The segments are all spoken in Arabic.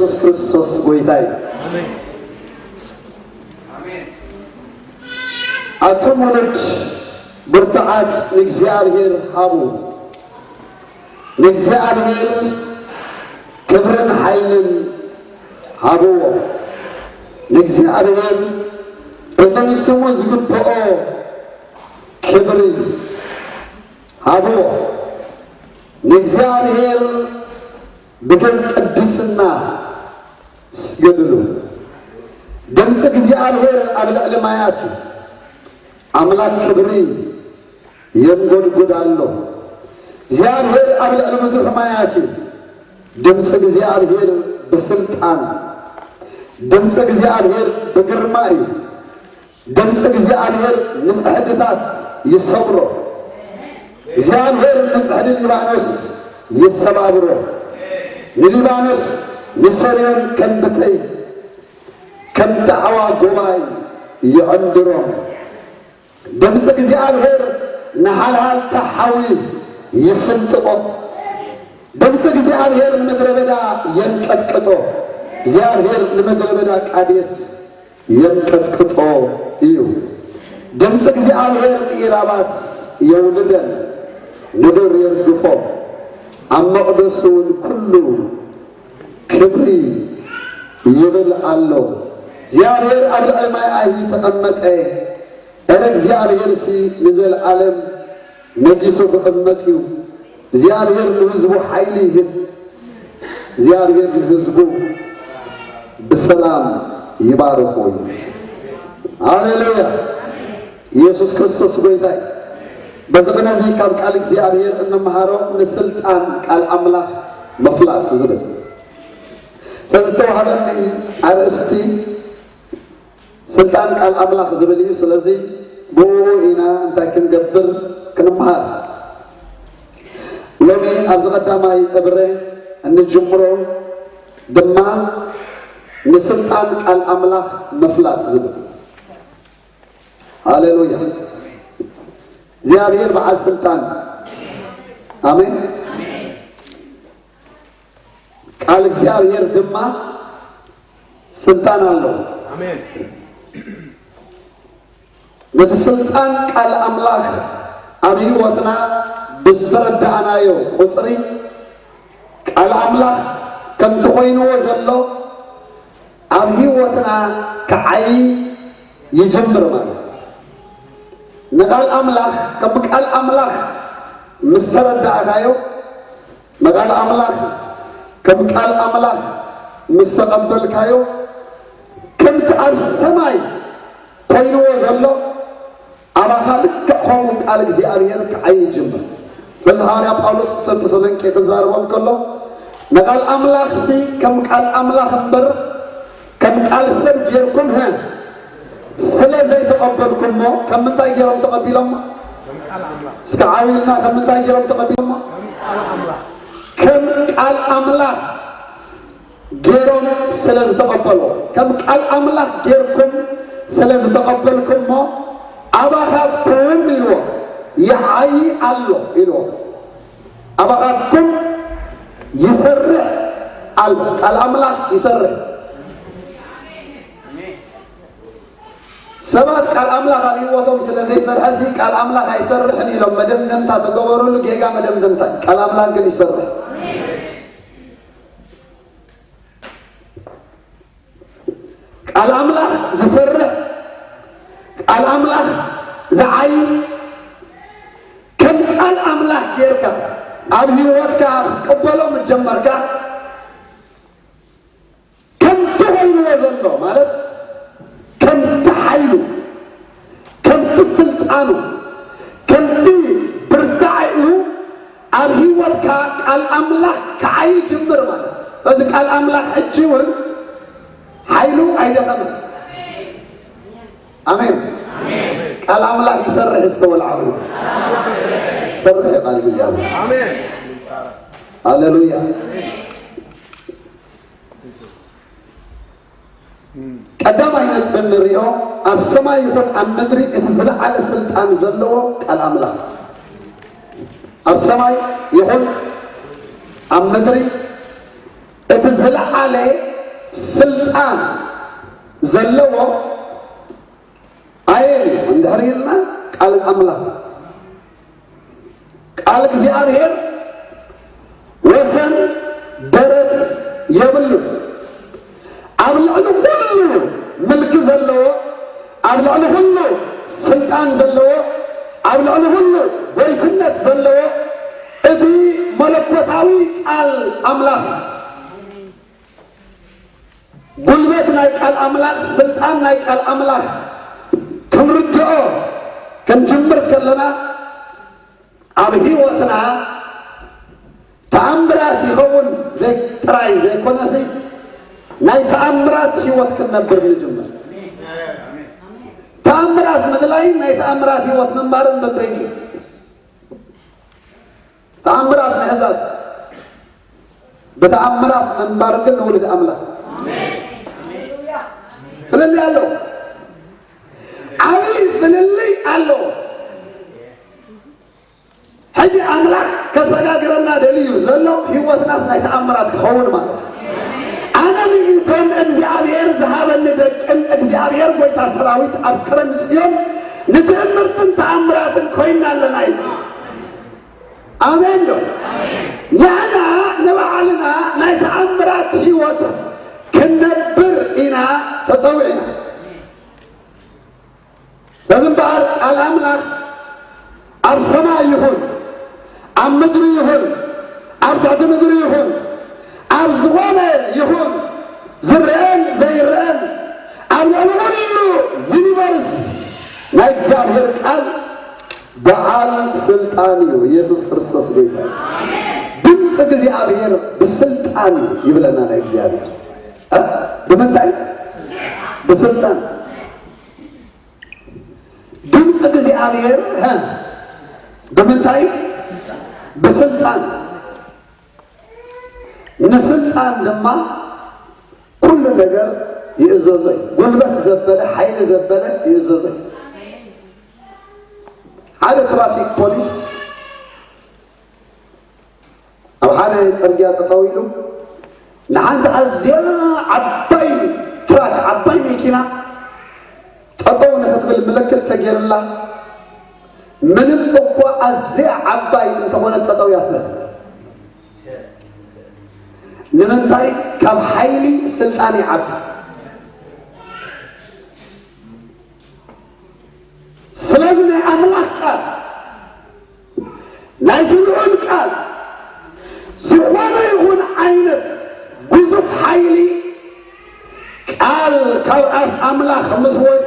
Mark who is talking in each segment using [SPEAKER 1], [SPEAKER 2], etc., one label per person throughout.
[SPEAKER 1] ኢየሱስ ክርስቶስ ጎይታይ
[SPEAKER 2] አሜን
[SPEAKER 1] አትሞልድ ብርታዓት እግዚአብሔር ሃቡ እግዚአብሔር ክብርን ኃይልን ሃቡ እግዚአብሔር በተንስሙ ዝግብኦ ክብሪ ሃቡ እግዚአብሔር በገጽ ቅድስና ስገድሉ ድምጽ እግዚአብሔር አብላዕ ማያት አምላክ ክብሪ የንጎድጎዳለው እግዚአብሔር አብላዕ ብዙሕ ማያት ድምጽ እግዚአብሔር በስልጣን ድምጽ እግዚአብሔር በግርማይ ድምጽ እግዚአብሔር ንጽሕድታት ይሰብሮ እግዚአብሔር ንጽሕድ ሊባኖስ ይሰባብሮ ሊባኖስ ንሰሪዮን ከንብተይ ከምታዕዋ ጎባይ ይዕንድሮ ድምጽ እግዚአብሔር ነሃልሃልታ ሓዊ ይስንጥቆ ድምጽ እግዚአብሔር ምድረ በዳ የንቀጥቅጦ እግዚአብሔር ንምድረ በዳ ቃዴስ የንቀጥቅጦ እዩ ድምጽ እግዚአብሔር ኢራባት የውልደን ንዱር የርግፎ ኣብ መቕደሱን ኩሉ ክብሪ ይብል ኣሎ እግዚአብሔር ኣብ ልዕሊ ማይ ኣይ ተቐመጠ እረ እግዚአብሔር ሲ ንዘለዓለም ነጊሱ ክቕመጥ እዩ እግዚአብሔር ንህዝቡ ሓይሊ ይህብ እግዚአብሔር ንህዝቡ ብሰላም ይባርኮ እዩ ሃሌሉያ ኢየሱስ ክርስቶስ ጎይታይ በዘመናዚ ካብ ቃል እግዚአብሔር እንመሃሮ ንስልጣን ቃል አምላክ መፍላት ዝብል ስለዝተዋሃበኒ አርእስቲ ስልጣን ቃል አምላክ ዝብል እዩ ስለዚ ብኡ ኢና እንታይ ክንገብር ክንመሃር ሎሚ ኣብዚ ቀዳማይ እብረ እንጅምሮ ድማ ንስልጣን ቃል አምላክ መፍላት ዝብል ሃሌሉያ እግዚአብሔር በዓል ስልጣን አሜን ቃል እግዚአብሔር ድማ ስልጣን አለው
[SPEAKER 2] አሜን
[SPEAKER 1] ለስልጣን ቃል አምላክ አብይ ወጥና ብስተረዳናዮ ቁጽሪ ቃል አምላክ ከም ተቆይንዎ ዘሎ አብይ ወጥና ከዓይ ይጀምር ማለት ነቃል አምላክ ከም ቃል አምላክ ምስተረዳናዮ ነቃል አምላክ ከም ቃል አምላክ ምስተቀበልካዮ ከም ተአብ ሰማይ ኮይንዎ ዘሎ አባኻልክ ከሆኑ ቃል እግዚአብሔር ከዓይ ይጀምር ስለዚህ ሐዋርያ ጳውሎስ ተሰሎንቄ ተዛርቦም ከሎ ነቃል አምላክ ሲ ከም ቃል አምላክ እምበር ከም ቃል ሰብ ጌርኩም ስለዚህ ተቀበልኩሞ ከም እንታይ ጌሮም ተቀቢሎም እስከ ዓዊልና ከም እንታይ ጌሮም ተቀቢሎም ከም ቃል አምላክ ጌሮም ስለዚህ ተቀበሉ ከም ቃል አምላክ ጌርኩም ስለዚህ ተቀበልኩሞ አባኻትኩም ይልዎ ይዓይ አሎ ይልዎ አባኻትኩም ይሰርሕ አሎ ቃል አምላክ ይሰርሕ ሰባት ቃል አምላክ አብይወቶም ስለዚህ ይሰርሐሲ ቃል አምላክ አይሰርሕን ኢሎም መደምደምታ ተገበሩሉ ጌጋ መደምደምታ ቃል አምላክ ግን ይሰርሕ ቃል አምላክ ዝሰርሕ ቃል አምላክ ዝዓይ ከም ቃል አምላክ ጌርካ ኣብ ህይወትካ ክትቀበሎ ምጀመርካ ከም ተቆይንዎ ዘሎ ማለት ከምቲ ሓይሉ ከምቲ ስልጣኑ ከምቲ ብርታዕኡ ኣብ ህይወትካ ቃል አምላክ ከዓይ ጅምር ማለት ስለዚ ቃል አምላክ ሕጂ እውን ሓይሉ ኣይደኸመን አሜን ቃል አምላክ ይሰርሕ እስከወልዓሉ ይሰርሕ ቃል እግዚአብሔር
[SPEAKER 2] አሜን
[SPEAKER 1] ሃሌሉያ ቀዳማይነት በንሪኦ ኣብ ሰማይ ይኹን ኣብ ምድሪ እቲ ዝለዓለ ስልጣን ዘለዎ ቃል አምላክ ኣብ ሰማይ ይኹን ኣብ ምድሪ እቲ ዝለዓለ سلطان زلوا أين اندهريلنا قال أملاك قال እግዚአብሔር وزن درس يبلغ أبلغ كله ملك زلوا أبلغ كله سلطان زلوا أبلغ كله بيتنت زلوا إذي ملكوتاوي قال أملاك قلبت نايك الأملاك سلطان نايك الأملاك كم رجعوا كم جمر كلنا أبهي وثنا تأمرات يخون زي تراي زي كونسي ناي تأمرات يوت كنا برن جمر تأمرات مدلاي ناي تأمرات يوت منبارن ببيني تأمرات نهزات بتأمرات منبارن نولد أملاك فللي قالوا عوي فللي قالوا هجي أملاك كسجاجرنا دليل زلوا هو الناس نايت أمرات خون مالك أنا نيجيتهم إجزاء ذهاب الندك إن إجزاء قوي تسراويت أبكر مسيوم نتأمر تأمرات كوينا لنايت آمين دو نحنا نبعلنا نايت أمرات هيوت كنبر إنا تطوعنا لازم بعد الأملاك أب سماء يهون أب مدري يهون أب تحت مدري يهون أب زوانة يهون زرين زيرين أب الولو يونيفرس نايك زابير قال بعال سلطاني ويسوس كريستوس بيتا دمس እግዚአብሔር بسلطاني يبلنا نايك زابير بمنتعي بسلطان دمس እግዚአብሔር بمنتعي بسلطان نسلطان لما كل نجار يأزوزي قلبت زبالة حيل زبالة يأزوزي على ترافيك بوليس أو حاله يتسرقيات طويله نحن أزياء عباي تراك عباي ميكينا تطونا تقبل ملكة تغير الله منم أقوى أزياء عباي انت وانا تطويات له لمن تاي كم حيلي سلطاني عبد سلازنا أملاك قال نايتلون قال زوانا يهون عينت قزف حيلي قال كوأف أملاك مسوات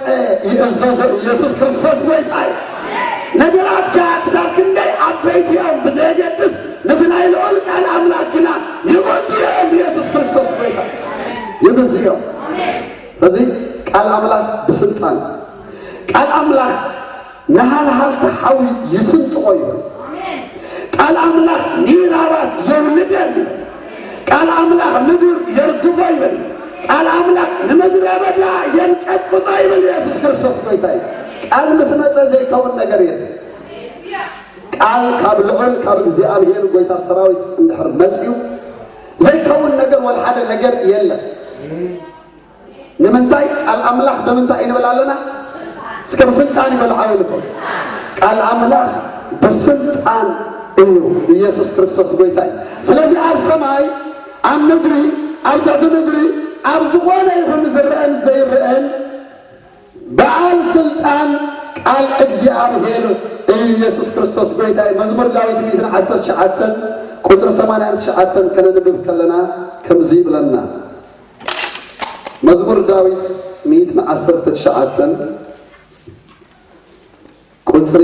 [SPEAKER 1] يسوس كريستوس بيتاي نجرات كأكثر كندي عبيت يوم بزيجتس نتنا يلقول قال أملاكنا يغزيهم يسوس كريستوس بيتاي يغزيهم فزي قال أملاك بسلطان قال أملاك نهال هال تحاوي يسنت غير قال أملاك نيرابات يولدن قال أملاك مدر يرقفايبن قال أملاك نمدر أبدا ينكت قطايبن يسوس كريستوس بيتاي قال مسمى زي كون نجرين قال كابلون كاب እግዚአብሔር ጎይታ ሰራዊት እንድሕር መጽዩ زي كون نجر ولا حدا نجر يلا نمنتاي قال أملاك بمنتاي نبلالنا اسكم سلطان يبلعوا لكم قال أملاك بسلطان ኢየሱስ ክርስቶስ ጎይታይ ስለዚህ አብ ሰማይ አብ ምድሪ አብ ታሕቲ ምድሪ አብ ዝኾነ ይኹን ዝርአን ዘይርአን በአብ ስልጣን ቃል እግዚአብሔር ኢየሱስ ክርስቶስ ጎይታይ መዝሙር ዳዊት 119 ቁጥር 89 ከነንብብ ከለና ከምዚ ብለና መዝሙር ዳዊት 119 ቁጥር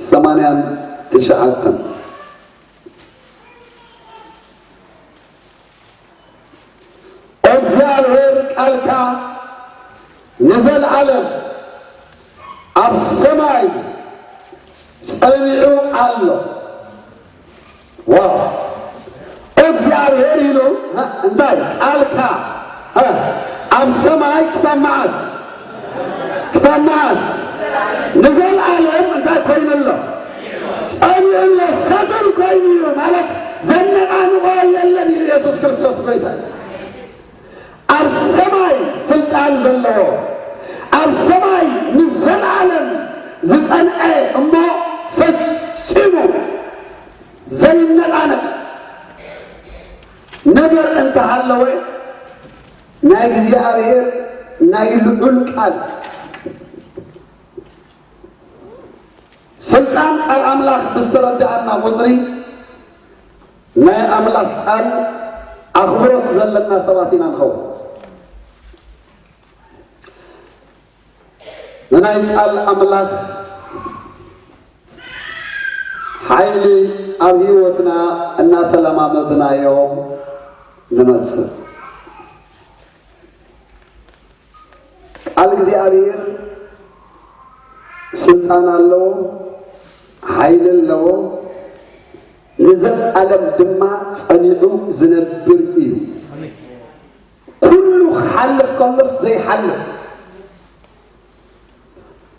[SPEAKER 1] 89 እግዚአብሔር ቃልካ ንዘለዓለም ኣብ ሰማይ ጸኒዑ ኣሎ ዋው እግዚአብሔር ኢሉ እንታይ ቃልካ ኣብ ሰማይ ክሳብ መዓዝ ንዘለዓለም እንታይ ኮይኑ ኣሎ ጸኒዑ ኣሎ ሰተን ኮይኑ እዩ ማለት ዘነቃንቆ የለን ኢሉ ኢየሱስ ክርስቶስ ጎይታ ኣብ سلطان زلو أب سماي نزل عالم زتان أما فجسمو زي من العنق نبر أنت حلوه نايجزي أبير نايلولك قال سلطان الأملاك بستردعنا وزري ناي أملاك قال أخبرت زلنا سباتين الخو ناي قال أملاك حيلي أبي وثنا الناس لما مدنا يوم نمسك الجزائر سلطان الله حيل الله نزل ألم دماء صنيعو زنبر إيو كل حلف كله زي حلف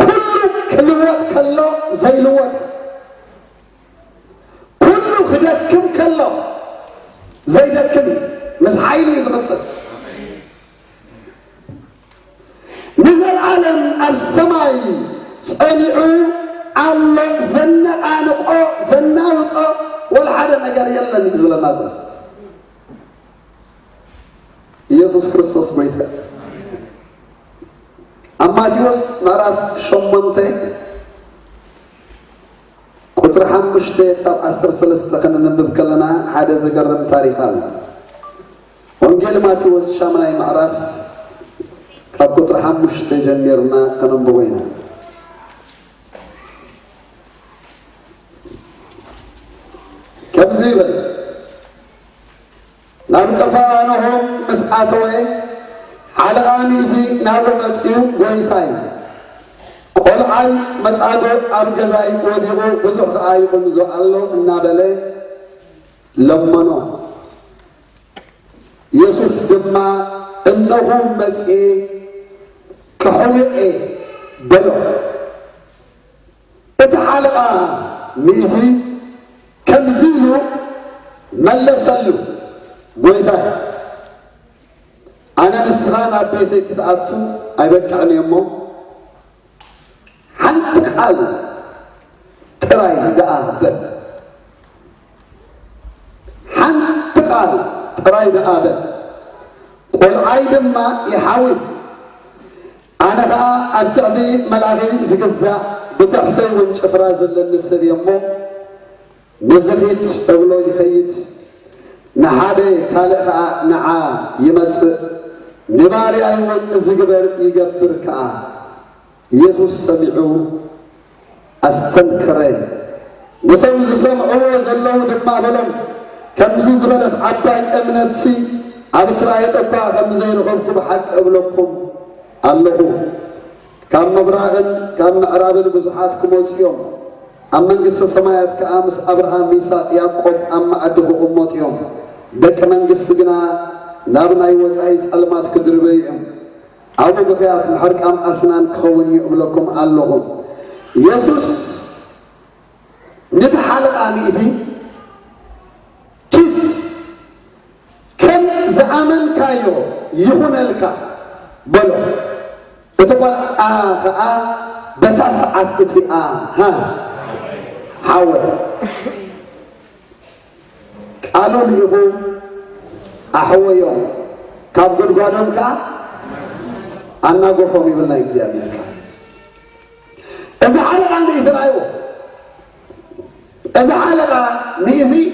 [SPEAKER 1] كل كلمات كله زي لوات كل خدكم كله زي دكمي مس حيلي يزبط نزل عالم السماي صنعو الله زنا انقو زنا وصو ولا حدا نجار يلا نزل لنا زل يسوع كريستوس بيته اما ديوس معرف شمنته قصر حمشته سب 13 كنا ننبب كلنا حدا زقرم تاريخ قال وانجيل ماتيوس شامناي معرف كاب قصر حمشته جميرنا كننبوينا كبزيبل نام كفانهم مسعاتوي على آنيتي نام مسيو ويثاي قول عاي مسعادو أرجزاي وديغو بزوخ آي قمزو الله النابلي لمنو يسوس دما إنه مسئي كحوئي بلو اتحالقا ميتي كمزيلو ملسلو ويثاي أنا نسخان أبيتي كتأتو أبكعني يمو حنت قال تراي دآبل حنت قال تراي دآبل قل عيد ما يحاول أنا ذا أبتعدي ملاغي زقزا بتحتي ونش فراز للنسب يمو نزفيت أولو يخيت نحادي كالخا نعا يمس نباري أيوان زقبر يقبر كا يسوس سمعو أستنكري نتوز سمعو زلو دما بلم كمزي زبلت عباي أمنتسي أبسرائي أبا خمزين خلقكم حق أبلكم الله كم مبراغن كم أرابن بزحاتكم وزيوم أما نقص سمايات كأمس أبراهام ميساق يعقوب أما أدخو أموت يوم دك من قصقنا نابنا يوزعيز ألمات كدربيهم أبو بخيات محرك أم أسنان كخوني أبلكم اللهم يسوس نتحالق آميتي كيف كم زأمن كايو يهون لك بلو بتقول بتسعد إتي ها حاول قالوا لي أحوى يوم كابقل قادم كا أنا قفهم يبلنا إكزيابيا كا إذا حلقا نيثي رأيو إذا حلقا نيثي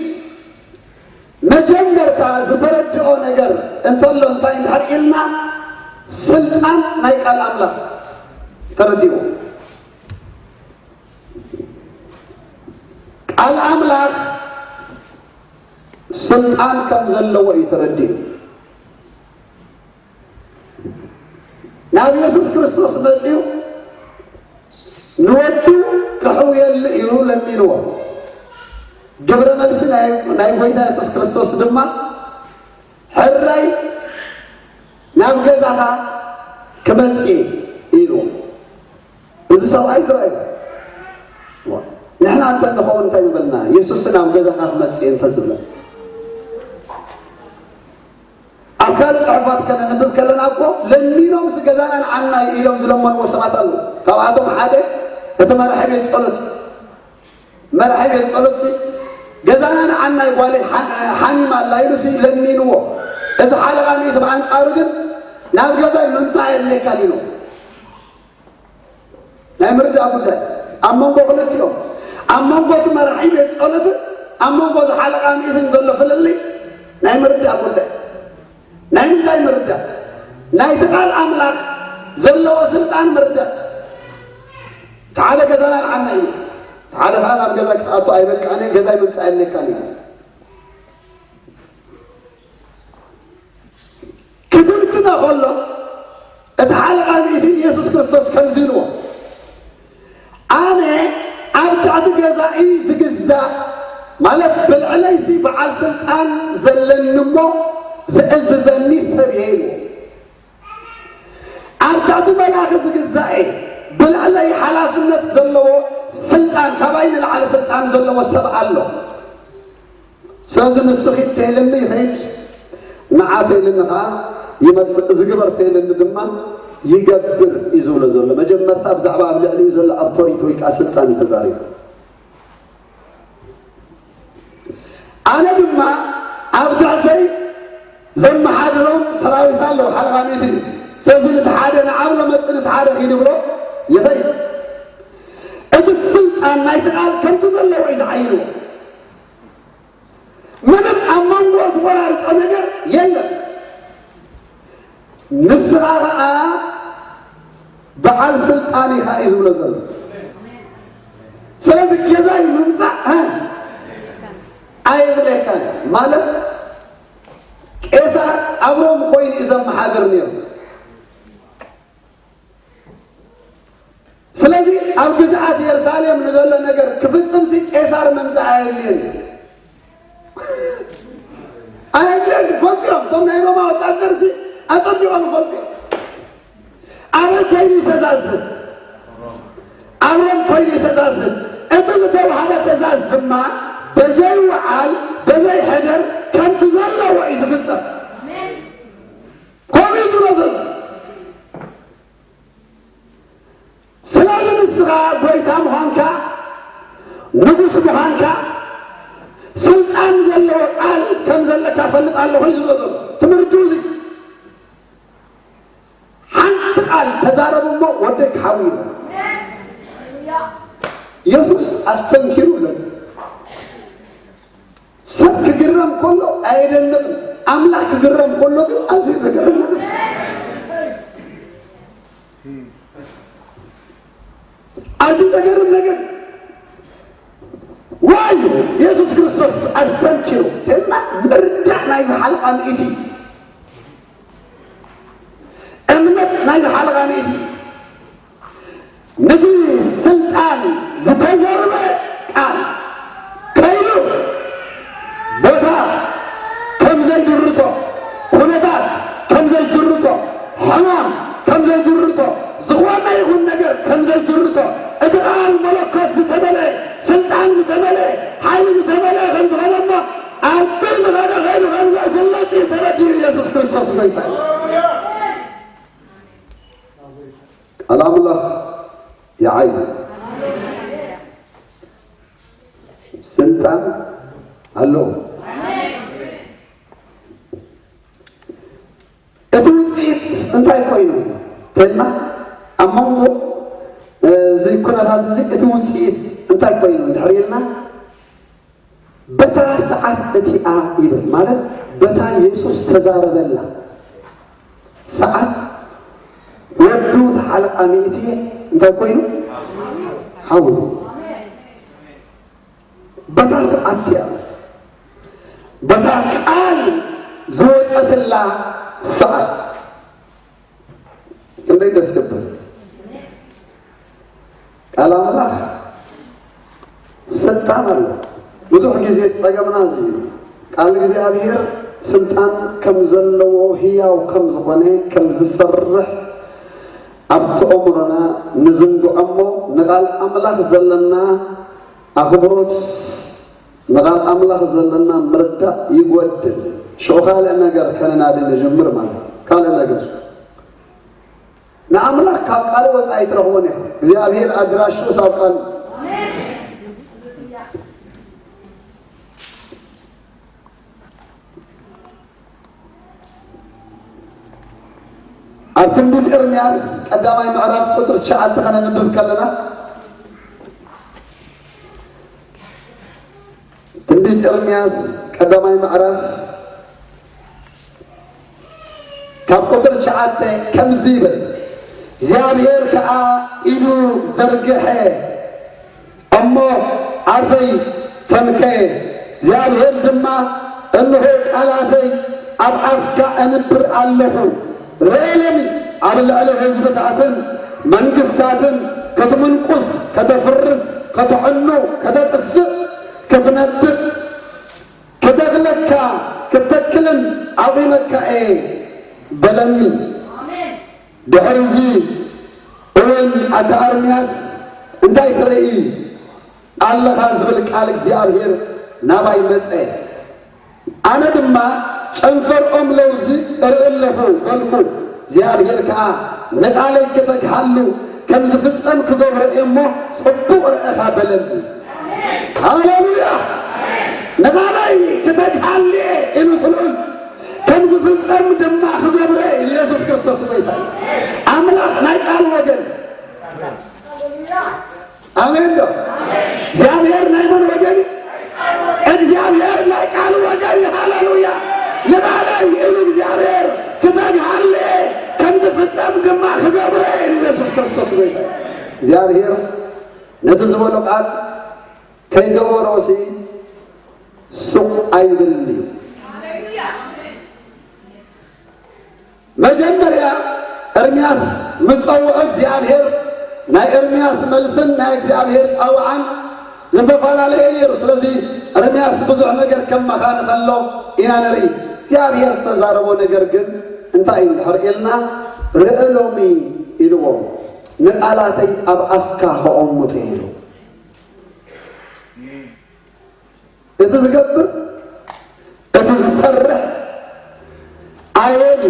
[SPEAKER 1] مجمرتا زتردعو نجر انتولو انتا انتحر إلنا سلطان نايك الأملاك تردعو الأملاك سلطان كم زلوا يتردعو نبي يسوع كريستوس مسيو نودو كحويا يلو لمينوا جبر ملسنا ناي ويدا يسوع كريستوس دما حراي نام جزاها كمسي يلو إذا سوى إسرائيل نحن أنت نخون تاني بلنا يسوع نام جزاها كمسي انتظرنا أكل صحفات كنا نبب كلنا أكو لمينهم سجزانا عنا إلهم زلمون وسمات الله كواتهم حدا إتما رح يتصلت ما رح يتصلت سي جزانا عنا يقولي حني ما لا يلسي لمينه إذا حالة أمي طبعا أرجع نام جزاء المساء اللي كلينه نام رد أقول له أمم بقولك يوم أمم بقول ما رح يتصلت أمم بقول حالة أمي إذا نزل فللي نام رد أقول له ناي منتاي مردا ناي تقال أملاك زلوا وسلطان مردا تعال جزانا عنا تعال هذا بجزاك أتو أيبك أنا جزاي من سألني كاني كتبتنا خلا تعال عن إذن يسوع كريستوس كم زينوا أنا أبدأ جزائي زجزاء مالك بالعليسي بعد سلطان زلنمو زأززني سريعينه أرتعد ملاك زجزائي بالعلي حلافنة زلوا سلطان كباين على سلطان زلوا السبع الله سازم السخيت تيلني ثيج مع تيلنها يمت زجبر تيلن دمان يجبر يزول زول ما جمرت أبزع باب لعلي يزول أبطوري تويك أسلطان تزاري أنا بما أبدعتي زم حادرهم سراوي ثالو حلقة ميتين سيزول تحادنا عاملة ما تسأل تحادنا في نبرو يثي إذا السلطان ما يتقال كم تظلوا إذا عينوا منم أمان واس ورارت أنجر يلا نسرع بعد سلطاني خائز ولا زل سلازك يزاي ممسع أيضا لكان مالك إسار أبروم كوين إذا محاضر نير سلازي أو جزءات يرساليم نزول نجر كفت سمسي إسار ممسع أيرلين أيرلين فلتيهم توم نيرو ما أتأثرسي أتبعهم فلتيهم أنا كوين يتزازد أبروم كوين يتزازد أتزتوا هذا تزازد ما بزي وعال بزي حدر كم تزلوا وإذا فلسف كم يزول زل سلازم السغاء بويتا مهانكا نقص مهانكا سلطان زلوا قال كم زلك فلت الله يزول زل تمرجوزي حنت قال تزارب مو ودك حويل يسوس أستنكروا لك سك جرام كله أيدن نقل أملاك جرام كله كل عزيز جرام نقل عزيز جرام نقل وايو يسوع كريستوس أستنكروا تلنا مرجع نايز حلقة ميتي أمنت نايز حلقة ميتي نبي سلطان زتزرب قال كيلو بوتا كم زي درتو كونتات كم زي درتو حمام كم زي درتو زغوانا يقول نجر كم زي درتو اتقال ملكات زتملي سلطان زتملي حيل زتملي خمس غلما أبطل غدا غير خمسة سلطي تردي يسوع كريستوس ميتا الأمر الله يا عين سلطان هلو اتوزيت انتاي كوينو تلنا امامو زي كنا هذا زي اتوزيت انتاي كوينو دحريلنا بتا ساعات اتيا يبل مالك بتا يسوع تزاربلا ساعات ودوت حلقه ميتي انتاي كوينو حاول بتا ساعات يا بتا قال زوجة الله سعد كم ده يدسكبر قال الله سلطان الله بزوح جزيت ساقبنا زي قال جزي أبير سلطان كم زلو هي وكم زبنه كم زسرح أبت أمرنا نزنق أمو نقال أملاك زلنا أخبروت نقال أملاك زلنا مردا يقودل شو قال النجار كان نادي نجمر ماله قال النجار نعمله قال وزعيت رهوني እግዚአብሔር አድራሹ ሳውቃል አትንቢት ኤርምያስ ቀዳማይ ምዕራፍ ቁጥር 9 ተከነንብብ ከለና ትንቢት ኤርምያስ ቀዳማይ ምዕራፍ ካብ ቁጥር 9 ከምዚ ይብል እግዚአብሔር ከአ ኢሉ ዘርግሐ እሞ አፈይ ተንከየ እግዚአብሔር ድማ እንሆ ቃላተይ ኣብ አፍካ እንብር ኣለሁ ረእለሚ ኣብ ልዕሊ ህዝብታትን መንግስታትን ከተመንቁስ ከተፍርስ ከተዕኑ ከተጥፍእ ከተነድእ ከተግለካ ከተክልን ኣቂመካ እየ በለኒ ድሕሪዚ እውን ኣታ ኤርምያስ እንታይ ትርኢ ኣለኻ ዝብል ቃል እግዚአብሔር ናባይ መፀ ኣነ ድማ ጨንፈርኦም ለውዚ እርኢ ኣለኹ በልኩ እግዚአብሔር ከዓ ነቃለይ ክተግሃሉ ከም ዝፍጸም ክገብሮ እሞ ጽቡቕ ርአኻ በለኒ ሃሌሉያ ነቃለይ ክተግሃሉ ኢሉ ትልዑል ከም ዝፍጸም ድማ ክገብረ ኢየሱስ ክርስቶስ በይታ አምላክ ናይ ቃል ወገን አሜን ዶ እግዚአብሔር ናይ ምን ወገን እግዚአብሔር ናይ ቃል ወገን ሃሌሉያ ነቃለይ ኢሉ እግዚአብሔር ክተግሃሉ ከም ዝፍጸም ድማ ክገብረ ኢየሱስ ክርስቶስ በይታ እግዚአብሔር ነቲ ዝበሎ ቃል ከይገበሮሲ ሱቅ አይብልኒ መጀመሪያ ኤርምያስ ምጽውዕ እግዚአብሔር ናይ ኤርምያስ መልስን ናይ እግዚአብሔር ጻውዓን ዝተፈላለየ ነይሩ ስለዚ ኤርምያስ ብዙሕ ነገር ከመኻን ከሎ ኢና ንርኢ እግዚአብሔር ዝተዛረቦ ነገር ግን እንታይ እንድሕር ኢልና ርእሎሚ ኢልዎም ንቃላተይ ኣብ ኣፍካ ከቐሙጡ ኢሉ እቲ ዝገብር እቲ ዝሰርሕ አየኒ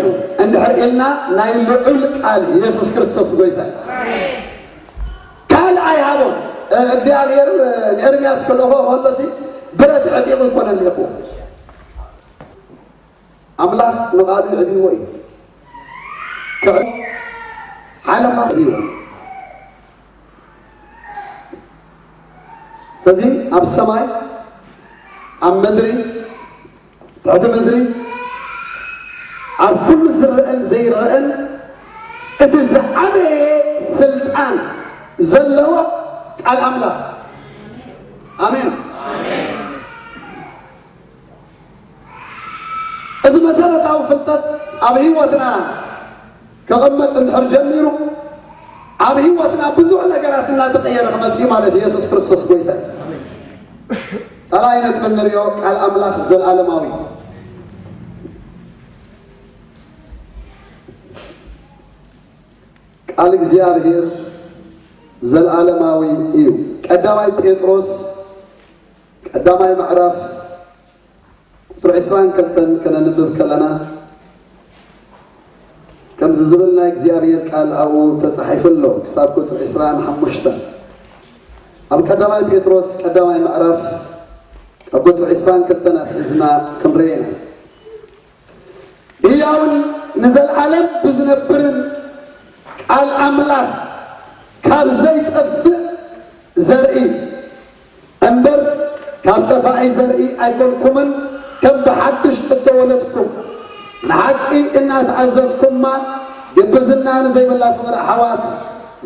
[SPEAKER 1] እንድሕር ኢልና ናይ ልዑል ቃል ኢየሱስ ክርስቶስ ጎይታ ቃል ኣይሃቦን እግዚአብሔር ኤርምያስ ከለኾ ከሎሲ ብረት ዕጢቑ ይኮነን ኢኹ አምላክ ንቃሉ ይዕብይዎ እዩ ሓለፋ ዕብይዎ ስለዚ ኣብ ሰማይ ኣብ ምድሪ ትሕቲ ምድሪ ኣብ ኩሉ ዝርአን ዘይርአን እቲ ዝዓበየ ስልጣን ዘለዎ ቃል አምላክ አሜን እዚ መሰረታዊ ፍልጠት ኣብ ህይወትና ከቐመጥ እንድሕር ጀሚሩ ኣብ ህይወትና ብዙሕ ነገራት እናተቀየረ ክመፅእ ማለት ኢየሱስ ክርስቶስ ጎይታ ካልኣይ ነጥብ እንሪኦ ቃል አምላክ ዘለኣለማዊ ቃል እግዚአብሔር ዘለዓለማዊ እዩ ቀዳማይ ጴጥሮስ ቀዳማይ ምዕራፍ ቁጥሪ 22 ከነንብብ ከለና ከምዚ ዝብል ናይ እግዚአብሔር ቃል ኣብኡ ተጻሒፉ ኣሎ ክሳብ ቁጥሪ 25 ኣብ ቀዳማይ ጴጥሮስ ቀዳማይ ምዕራፍ ኣብ ቁጥሪ 22 ናትሒዝና ክንርአና ሕያውን ንዘለዓለም ብዝነብርን ቃል አምላክ ካብ ዘይጠፍእ ዘርኢ እምበር ካብ ጠፋኢ ዘርኢ ኣይኮንኩምን ከም ብሓድሽ እተወለድኩም ንሓቂ እናተኣዘዝኩማ ግብዝና ንዘይብላ ፍቕሪ ኣሕዋት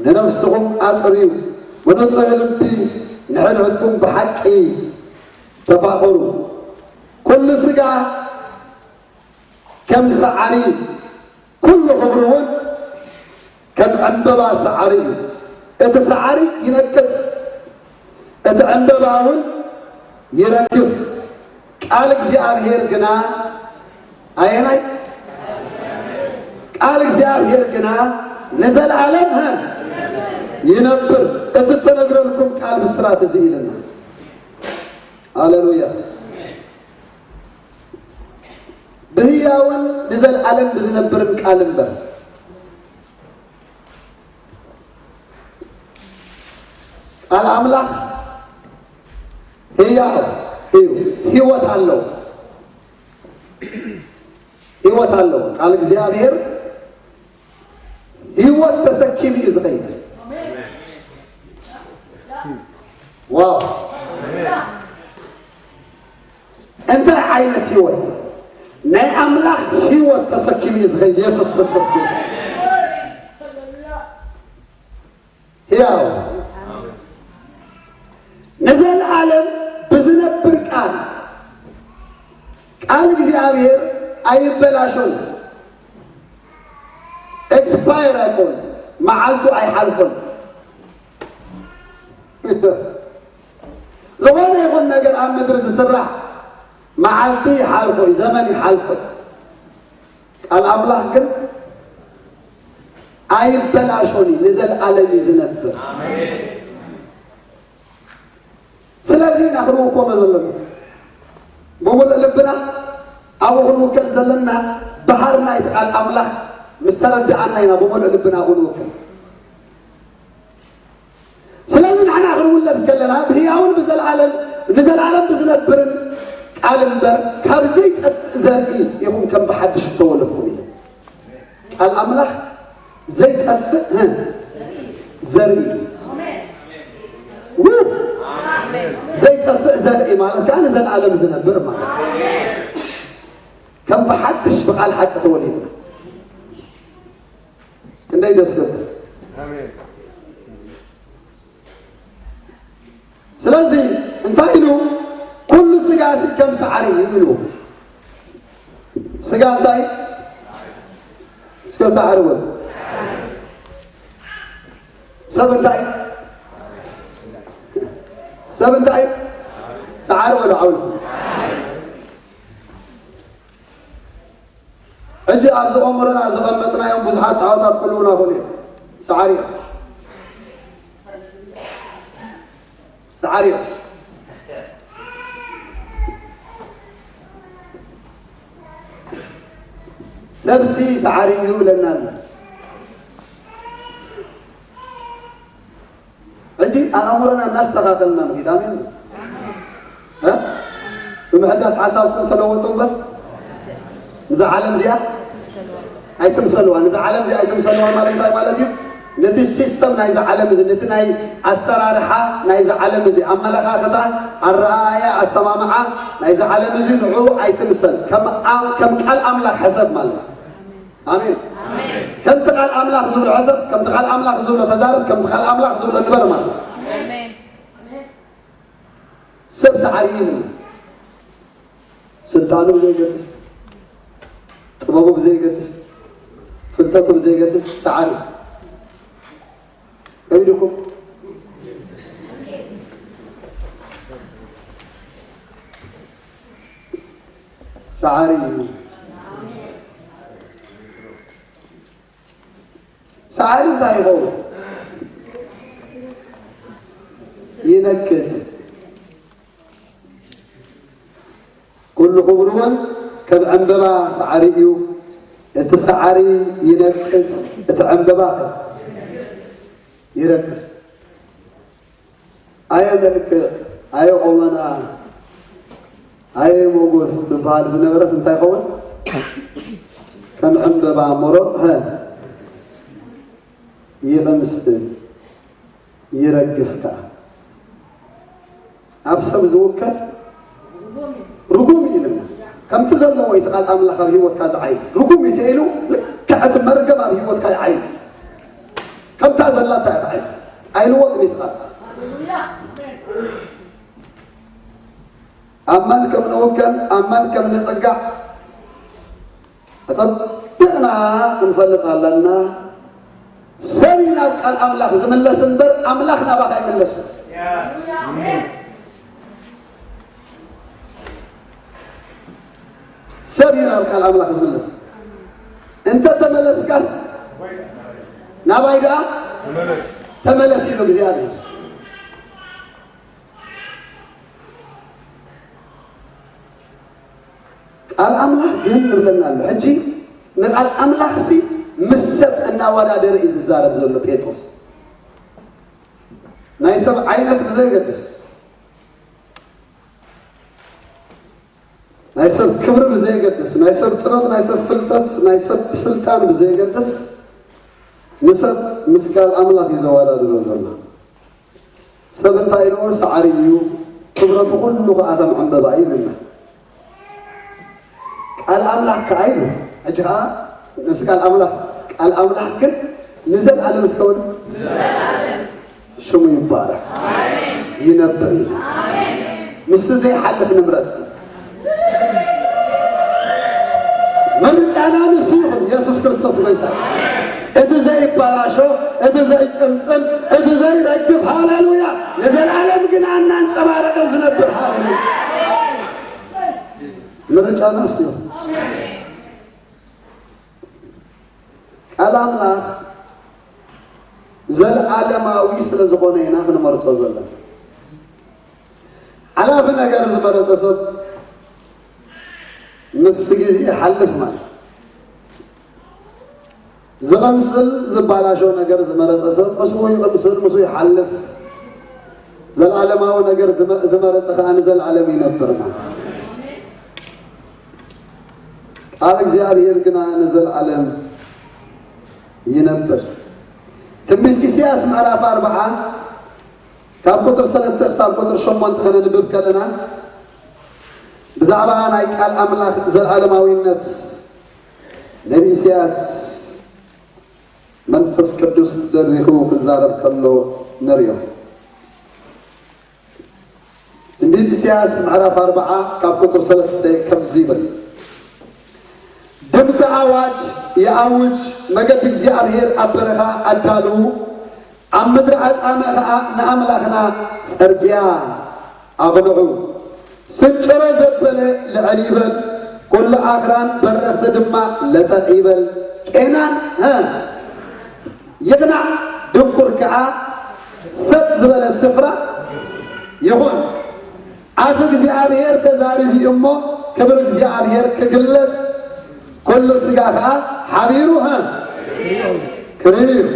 [SPEAKER 1] ንነፍስኹም ኣጽርዩ ብንጹህ ልቢ ንሕድሕትኩም ብሓቂ ተፋቕሩ ኩሉ ስጋ ከም ሰዓሪ ኩሉ ክብሪ እውን ከም ዕንበባ ሰዓሪ እዩ እቲ ሰዓሪ ይነቅጽ እቲ ዕንበባ እውን ይረግፍ ቃል እግዚአብሔር ግና አየናይ ቃል እግዚአብሔር ግና ንዘለዓለም ይነብር እቲ ተነግረልኩም ቃል ብስራት እዚ ኢልና ሃሌሉያ بهياون نزل عالم بزنبرن قالن بر قال أملاك هياو هيوت الله هيوت الله قال እግዚአብሔር هيوت تسكيم يزغيد واو انت عينة هيوت ناي أملاك هيوت تسكيم يزغيد يسوس كريستوس هياو نزل عالم بزنبر قال እግዚአብሔር አይበላሽም ኤክስፓየር አይሆን ማዓልቱ አይሐልፍም ዘወነ ይሆን ነገር ኣብ ምድር ዝስራሕ ማዓልቲ ይሐልፎ ዘመን ይሐልፎ ቃል አምላክ ግን አይበላሽም ንዘለዓለም ይዝነብር አሜን ስለዚህ ናኽሩ ኮነ ዘለም بقول لبنا أبو نوكل زلنا بحرنا يتقال أملاك مسترد عنا هنا بقول لبنا أبو نوكل سلازم إحنا أقول لك كلنا هي أول بزل عالم بزل برن عالم بر كابزيت زرقي يكون كم بحدش تولد قومي الأملاك زيت زرقي زي ترفع زرقي مالك كان زل العالم زنبر مالك كم بحدش بقى الحق تولينا كنا يدسلت امين سلازي انتايلو كل سقاسي كم سعري يملو سقاسي سقا سعر ول سبنتاي سبنتاي سعر ولا عول اجي ابز عمرنا زغمتنا يوم بزحات عوضات كلنا هولي سعري سبسي سعري لنا اجي امرنا الناس تغادلنا قدامين ها بمحدث حسابكم تلوطوا بل نزع عالم زياد اي تمثلوا نزع عالم زياد اي تمثلوا مالتي نتي السيستم نايز عالم زي نتي ناي السرارحه نايز عالم زي املكاتا الرآية السمامعه نايز عالم زي نعو اي تمثل كم قال املاك حسب مالك امين كم تقال املاك زول عسد كم تقال املاك زول تزارب كم تقال املاك زول النبر مالك امين سبس عريين سلطانه بزي يقدس طبابه بزي يقدس فلتته بزي يقدس سعاري أيدكم سعاري سعاري لا يغور ينكس كل خبرون كالعنببا سعاريو انت سعاري ينكس اتعنببا يركز آية ملك آية قومنا آية موجوس نفعل زنبرة سنتاي قوم كم عنببا مرر ها يغمس يرقفك أبسم زوكر رقومي لنا كم تزلوا يتقال أملاك بهيوت كاز عين رقومي تقلوا كأت مرقم بهيوت كاز عين كم تزلت عين عين وطني تقال أمان كم نوكل أمان كم نسقع أصدقنا نفلق لنا سمينا قال أملاك زمن لا سنبر أملاكنا بقى يملس سمينا قال أملاك زمن لا أنت تملس كاس نابايدا تملس يلو بزيادة قال أملاك جن يبلنا له حجي نقال أملاك سي مسب أن ولا درء الزارب زول بيتروس نايسب عينك بزي قدس نايسب كبر بزي قدس نايسب طرب نايسب فلتت نايسب سلطان بزي قدس نسب مسكال أملاك يزوالا دلوزنا سبن تايلو سعريو كبرت كله آدم عم ببعيننا الأملاك كأينه أجها مسكال الأملاك كن نزل على مسكون شو يبارك ينبري مستزي حلف نمرس مرجعنا نسيهم يسوع كريستوس بيتا إذا زي بلاشو إذا زي تمثل إذا زي رجف هاللويا نزل عالم جنا أن نسمعك زنبر هاللويا مرجعنا نسيهم الأملاك زل عالماوي سلزقونينا خن مرتص زلنا على فينا جرز برتصب مستجي حلف ما زغمسل زبالاشو نجر زمرتصب مسوي غمسل مسوي حلف زل عالماو نجر زمرتص خان زل عالمي نبرنا قال እግዚአብሔር ግን نزل عالم ينبر تميت إسياس معرف 4 كاب قطر 3 سال قطر شمان تخلنا نبب كلنا بزعبان هاي قال أملاك زل عالماوينت نبي إسياس منفس قدوس دريكو كزارب كله نريو تميت إسياس معرف 4 كاب قطر 3 كم زيبل دمز أواج يأوج مجد እግዚአብሔር أبرها أدالو أمدرعت أمها نأملخنا سرقيا أغلعو سنجرة زبلة لعليبل كل آخران برغت دماء لتقيبل كينان يقنع دمكر كعا ست زبلة السفرة يهون عفو እግዚአብሔር تزاري في أمه كبر እግዚአብሔር كقلت كل سجاها حبيروها كريم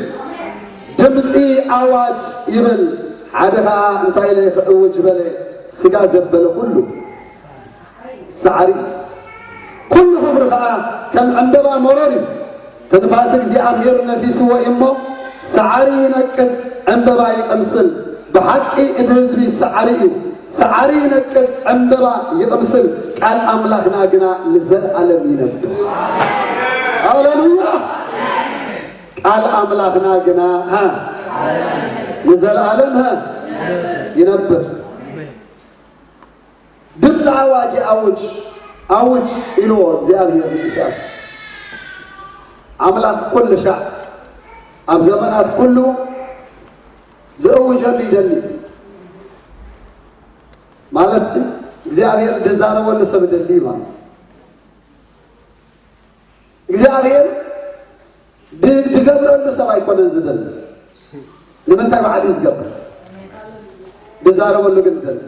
[SPEAKER 1] دمسي أواج يبل عدها انت إليه أوج بله سجا زبل كله سعري كلهم رفعا كم عندما مرر تنفاسك زي أبهر نفيس وإمه سعري نكت عندما يقمسل بحقي ادهزبي سعري نكت عندما يقمسل قال أملاكنا قنا نزل على مينبر هاللويا قال أملاكنا قنا نزل علم ينبر دمز عواجي أوج إلو زيابير الإساس أملاك كل شعب أم زمانات كله زوج اللي دلي مالت سي እግዚአብሔር ደዛረ ወለ ሰብደሊ ማለት እግዚአብሔር ድገብረለ ሰባይ ኮነን ዝደል ለምንታይ በዓል ይዝገብር ደዛረ ወለ ግን ደል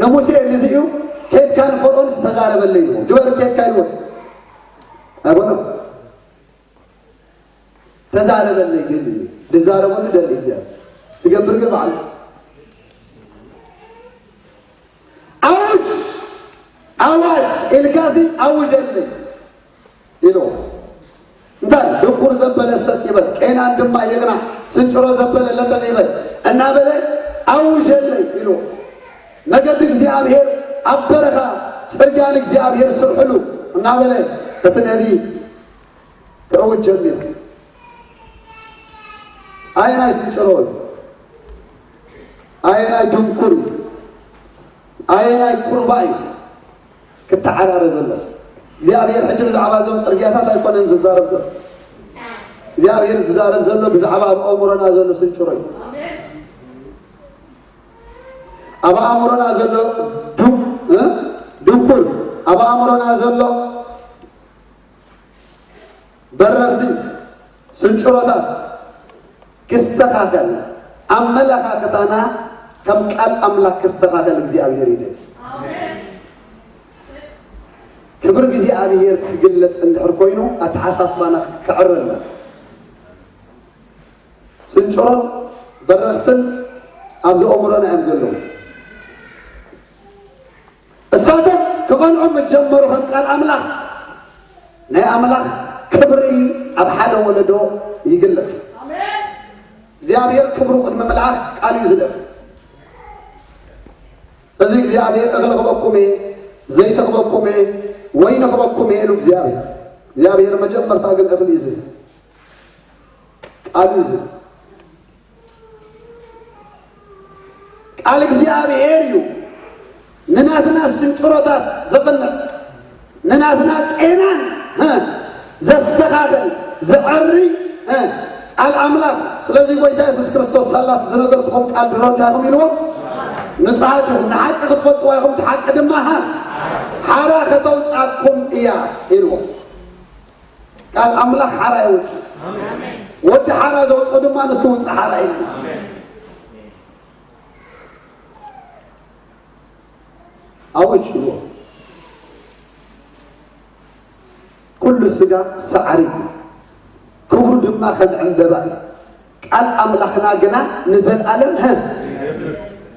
[SPEAKER 1] ነሙሴ ለዚሁ ከየት ካን ፈርዖን ተዛረበለይ ነው ግበር ከየት ካን ወጥ አቦና ተዛረበለይ ግን ደዛረ ወለ ደል እግዚአብሔር ድገብር ግን በዓል أواج الكاسي أوج اللي يلو انتان دكور زبالة ستيبل كين عندما ما يغنى سنشرو زبالة لندن يبل أنا بلي أوج اللي يلو نقدك زيابهير أبرها سرقانك زيابهير سرحلو أنا بلي تتنبي كأوج جميل أين أي سنشرو أين أي دمكوري أين أي كرباي كتعرار زلنا زيابير حجب زعبازهم ترقياتات يكون ززارب زل زيابير ززارب زلنا بزعباب أمورنا زلنا سنشري أبا أمورنا زلنا دمكور أبا أمورنا زلنا برغدي سنشرتا كستخاخل أملكا كتانا كم قال أملاك كستخاخل زيابير يدي كبر جزي أبير كجلس عند حركوينو أتحسس بنا كعرنا سنشرن برغتن أبز أمرنا أمزلهم الصادق كمان جمروا هم قال أملاك ناي أملاك كبري أبحاله ولده يجلس زيابير كبروا قد مملعك قالوا يزلق فزيك زيابير أغلقبكم زي تغبكم وين غبكم لك زيابير ما جمر تاقل أغل يزل قالوا يزل قالك زيابير يو نناتنا السنشرطات زقنا نناتنا كينان زستخاذل زعري الأملاك سلازي قويتا يسوس كريستوس صلى الله زنقرتهم قال درونتاهم يلوم نصعاتهم نحق خطفتوا يهم تحق دمها حارا خطوصاكم إياه يلوم قال أملاك حارا يوص ود حارا زوص دما نسوص حارا يلوم أول شيء كل سجا سعري كبر دما خد عند بقى قال أملاخنا جنا نزل ألم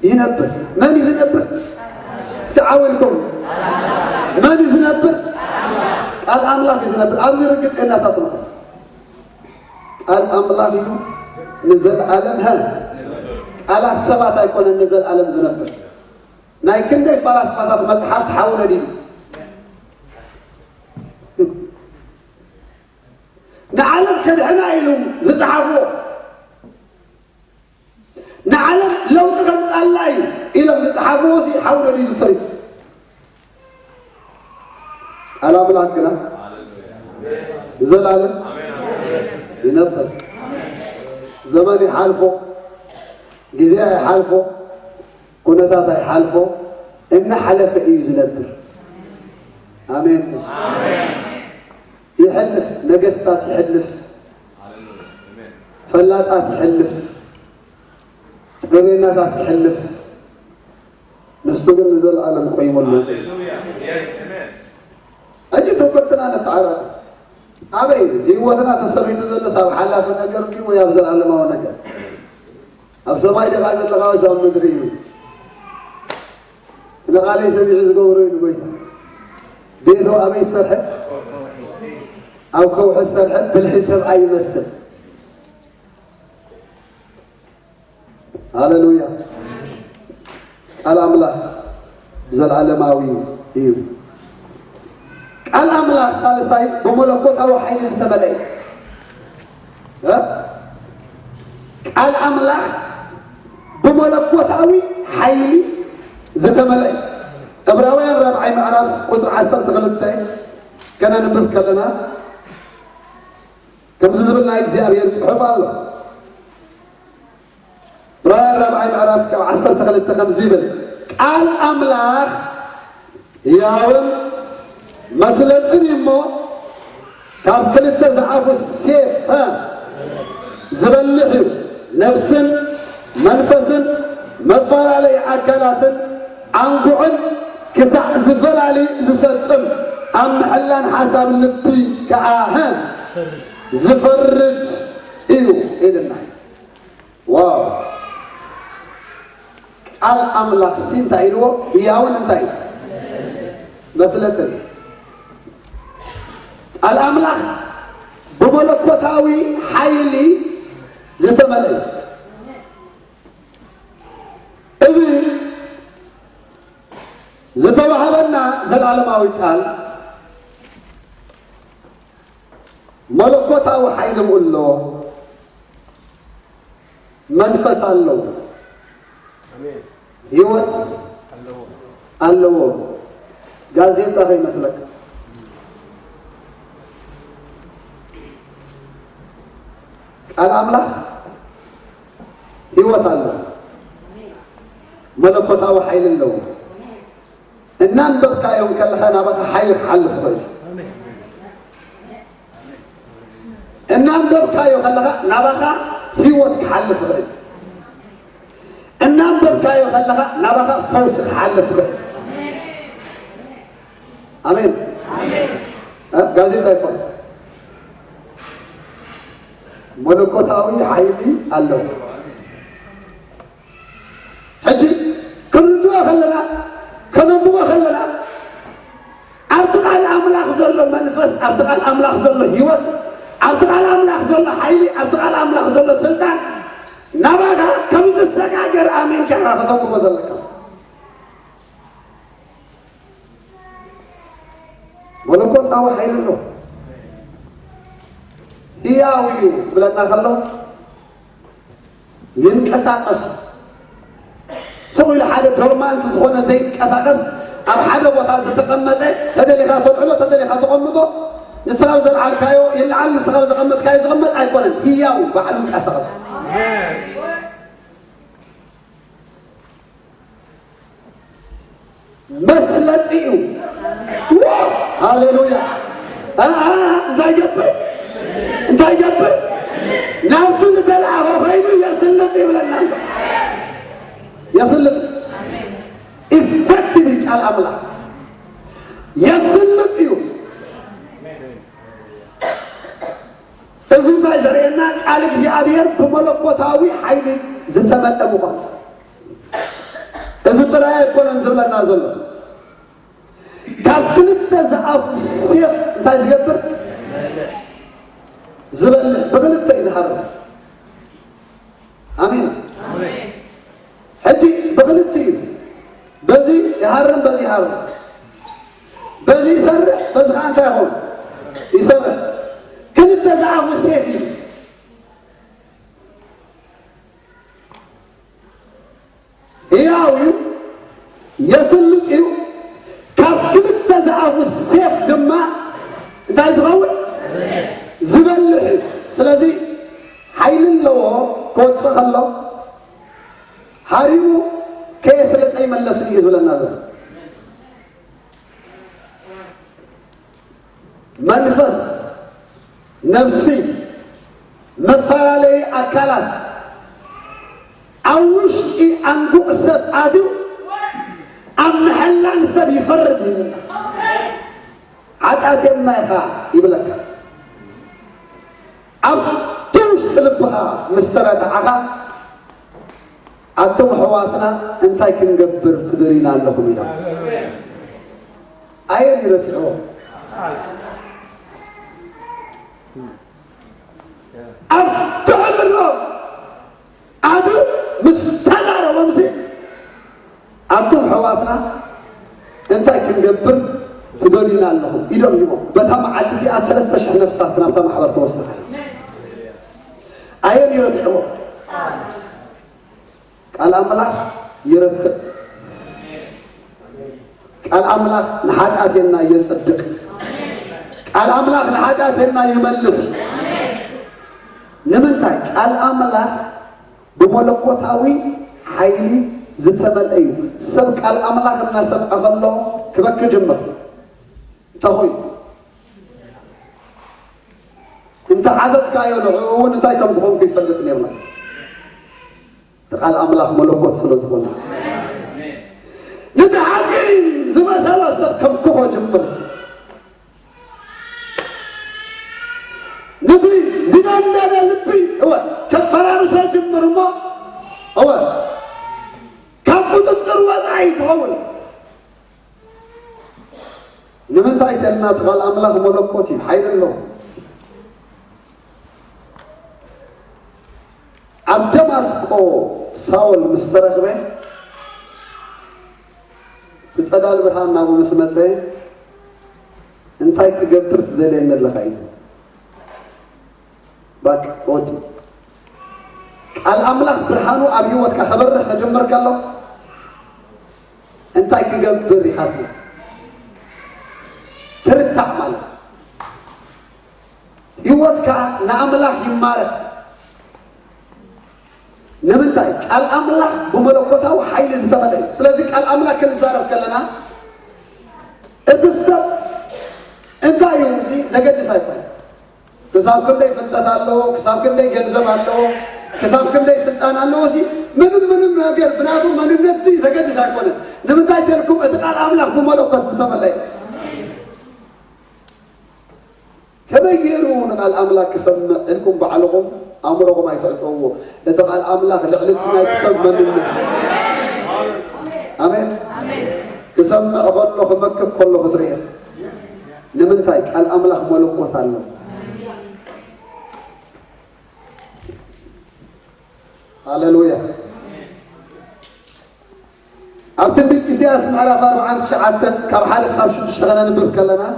[SPEAKER 1] ينبر من يزنبر استعاولكم من يزنبر قال أملاخ يزنبر أبزر قلت إنها تطلع قال أملاخ نزل ألم قال سبعة يكون نزل ألم زنبر نايكن دي فلاسفة مصحف تحاول دي نعلم كدحنا إلهم زتحفو نعلم لو تخمس الله إلهم زتحفو سي حاول دي زتريف ألا بلاكنا زلالة ينفذ زماني حالفو جزائي حالفو كنا تاتا يحالفو إن حلف يزنبر آمين يحلف نقستات يحلف فلاتات يحلف ببيناتات يحلف نستغل نزل العالم قيم الله أجي توقتنا نتعرض أبي هيوتنا تسري تزل ساب حلاف النجر كيف يبزل العالم هو نجر أبسماي دغاز لغاوي سام مدري نقالي سبيع زقورين بي بيثو أبي السرحة أو كوح السرحة بالحساب أي مسل هللويا الأملاك زل علماوي إيو الأملاك ثالثاي بملكوت أو حيل تملئ الأملاك بملكوت أوي حيلي زتملئ إبراهيم ربعي معرف قطر عسر تغلبتين كان نبذ لنا كم زبلنا يجزي أبي صحف الله إبراهيم ربعي معرف كم عسر تغلبت كم زبل قال أملاك ياون مسلت إنمو كم كل تزعف السيف زبل نفس منفس مفعل علي أكلات عنقعن كسع زفل علي زسطم أم حلان حسب اللبي كآهن زفرج إيو إلى النهاية واو الأملاك سين تايلو ياون انتاي مسلتن الأملاك بملكوتاوي حيلي زتملئ إذن زتوهبنا زلالماوي قال ملكوتاوي حيل مقولو منفس الله هيوت الله غازيتا هي مسلك الأملاك هيوت الله ملكوتاوي حيل الله النام ببكى يوم كلها نبغى حيل حلف غير النام ببكى يوم كلها نبغى هيوت حلف غير النام ببكى يوم كلها نبغى فوز حلف غير آمين ጋዜጣ ይቆም መለኮታዊ ኃይሊ አለው ሕጂ ክንድዋ ከለና ከነብዋ ከለና አብጥቃል አምላክ ዘሎ መንፈስ አብጥቃል አምላክ ዘሎ ህይወት አብጥቃል አምላክ ዘሎ ኃይሊ አብጥቃል አምላክ ዘሎ ስልጣን ናባጋ ከምዝሰጋገር አሜን ካራ ከተቆ ዘለካ መለኮታዊ ኃይል ነው ህያውዩ ብለና ከለው ይንቀሳቀስ ሰው ለሐደ ዶርማንት ዝኾነ ዘይንቀሳቀስ ኣብ ሓደ ቦታ ዝተቀመጠ ተደሊኻ ተጥዕሎ ተደሊኻ ተቀምጦ ንስራብ ዘለዓልካዮ ይልዓል ንስራብ ዘቀመጥካዮ ዝቀመጥ ኣይኮነን ህያው በዓል እንቀሳቀስ መስለጢዩ ሃሌሉያ እንታይ ገብር ናብቱ ዝተልዓኸ ኸይኑ የስልጥ ይብለናል የስልጥ ኢፌክቲቭ ቃል አምላክ የስልጥ እዩ እዚ እንታይ ዘርእየና ቃል እግዚአብሔር ብመለኮታዊ ኃይሊ ዝተመልአ ምዃኑ እዚ ጥራይ ኣይኮነን ዝብለና ዘሎ ካብ ክልተ ዝኣፉ ሴፍ እንታይ ዝገብር ዝበልዕ ብክልተ እዩ ዝሃርም አሜን ሕጂ ብክልተ እዩ በዚ ይሃርም በዚ ይሃርም በዚ ይሰርሕ በዚ ከዓ እንታይ ይኾን ይሰርሕ ክልተ ዝኣፉ ሴፍ እዩ ሕያው እዩ የስልጥ እዩ ካብ ክልተ ዝኣፉ ሴፍ ድማ እንታይ ዝኸውን ዝበልሕ ስለዚ ኃይል ኣለዎ ክወፅእ ከሎ ሃሪሙ ከየስልጠ ይመለስን እዩ ዝብለና ዘሎ መንፈስ ነፍሲ መፈላለዪ ኣካላት ኣብ ውሽጢ ኣንጉቕ ሰብ ኣትዩ ኣብ ምሕላን ሰብ ይፈርድ ይብለና ሓጢአቴና ኢኻ ይብለካ ኣብቲ ውሽጢ ልብኻ ምስ ተረድዓኻ ኣቶም ኣሕዋትና እንታይ ክንገብር ትደሊና ኣለኹም ኢሎም ኣየን ይረትዕዎ ኣብቲ ሕልሎም ኣቱ ምስ ተዛረቦምሲ ኣቶም ኣሕዋትና እንታይ ክንገብር ትደሊና ኣለኹም ኢሎም ይቦም በታ መዓልቲ እቲኣ 3,000 ነፍሳት ናብታ ማሕበር ተወሰኸ ኣየን ይረትዕዎ ቃል አምላክ ይረትዕ ቃል አምላክ ንሓጢአቴና የጽድቅ ቃል አምላክ ንሓጢአቴና ይመልስ ንምንታይ ቃል አምላክ ብመለኮታዊ ኃይሊ ዝተመልአ እዩ ሰብ ቃል አምላክ እናሰምዐ ከሎ ክበክ ጅምር እንተኾይ እንተ ዓደትካዮ ንዕኡ እውን እንታይ ከም ዝኾንኩ ይፈልጥን የብላ ቃል አምላክ መለኮት ስለዝኾነ ነቲ ሓፂን ዝመሰለ ሰብ ከም ክኾ ጅምር ነቲ ዝደንደነ ልቢ እወ ከፈራርሶ ጅምር እሞ እወ ካብ ቁጥጥር ወፃኢ ትኸውን ንምንታይ ተልና እቲ ቃል አምላክ መለኮት እዩ ሓይሊ ኣለዎ ኣብ ደማስቆ ሳውል ምስ ተረኽበ ብፀዳል ብርሃን ናብኡ ምስ መፀ እንታይ ክገብር ትደልየኒ ኣለኻ ኢሉ ባቅ ወዲ ቃል አምላክ ብርሃኑ ኣብ ሂወትካ ከበርህ ከጀመር ከሎ እንታይ ክገብር ኢኻ ትርታዕ ማለት ሂወትካ ንኣምላክ ይማረኽ ንምንታይ ቃል አምላክ ብመለኮታዊ ኃይሊ ዝተመልአ ስለዚ ቃል አምላክ ክንዛረብ ከለና እቲ ሰብ እንታይ እዩ እዚ ዘገድስ ኣይኮነን ክሳብ ክንደይ ፍልጠት ኣለዎ ክሳብ ክንደይ ገንዘብ ኣለዎ ክሳብ ክንደይ ስልጣን ኣለዎ ሲ ምንም ነገር ብናቱ መንነት ሲ ዘገድስ ኣይኮነን ንምንታይ ተልኩም እቲ ቃል አምላክ ብመለኮት ዝተመልአ كما يرون الأملاك سمع إنكم بعلقهم أمرهم ما يتعصوا إذا الأملاك لعنتنا يتسمى منا آمين كسمع أغلق مكة كله خضرية نمنتايك الأملاك ملوك وثالو هاللويا أبتن بيت إسياس معرفة 4 شعاتن كم حال حساب شو تشتغلنا نبب كلنا